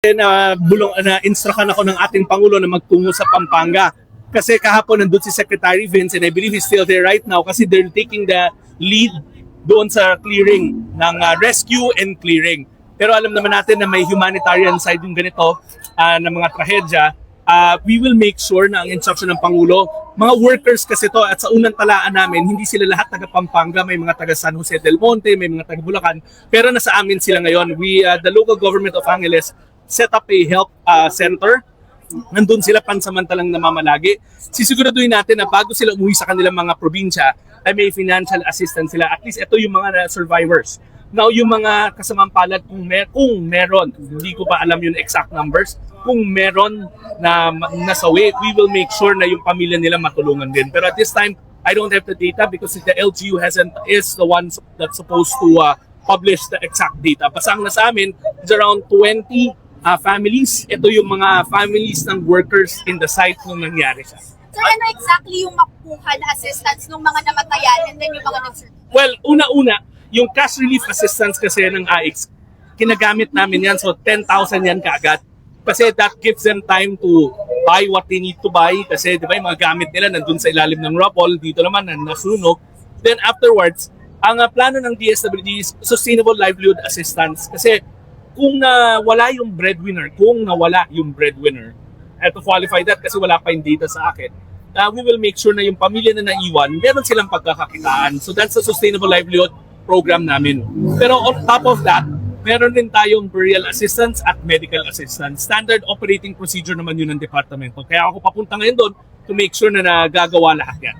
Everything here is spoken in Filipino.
Na-instructan ako ng ating Pangulo na magtungo sa Pampanga. Kasi kahapon nandun si Secretary Vince and I believe he's still there right now kasi they're taking the lead doon sa clearing ng rescue and clearing. Pero alam naman natin na may humanitarian side yung ganito ng mga trahedya. We will make sure na ang instruction ng Pangulo, mga workers kasi to at sa unang talaan namin, hindi sila lahat taga Pampanga, may mga taga San Jose del Monte, may mga taga Bulacan, pero nasa amin sila ngayon. The local government of Angeles set up a health center. Nandun sila pansamantalang namamalagi. Sisiguraduhin natin na bago sila umuwi sa kanilang mga probinsya, ay may financial assistance sila. At least ito yung mga survivors. Now, yung mga kasamang palad, kung meron, hindi ko pa alam yung exact numbers, kung meron na nasawi, we will make sure na yung pamilya nila matulungan din. Pero at this time, I don't have the data because the LGU is the one that's supposed to publish the exact data. Basta ang nasa amin is around 20 families. Ito yung mga families ng workers in the site nung nangyari siya. So ano exactly yung makukuha na assistance ng mga namatayan and then yung mga nag-survive? Well, una-una, yung cash relief assistance kasi ng AIX, kinagamit namin yan. So 10,000 yan kaagad. Kasi that gives them time to buy what they need to buy. Kasi di ba yung mga gamit nila nandun sa ilalim ng rubble, dito naman nasunog. Then afterwards, ang plano ng DSWD is sustainable livelihood assistance. Kasi kung nawala yung breadwinner, I have to qualify that kasi wala pa yung data sa akin, we will make sure na yung pamilya na naiwan, meron silang pagkakakitaan. So that's a sustainable livelihood program namin. Pero on top of that, meron din tayong burial assistance at medical assistance. Standard operating procedure naman yun ng departamento. Kaya ako papunta ngayon doon to make sure na nagagawa lahat yan.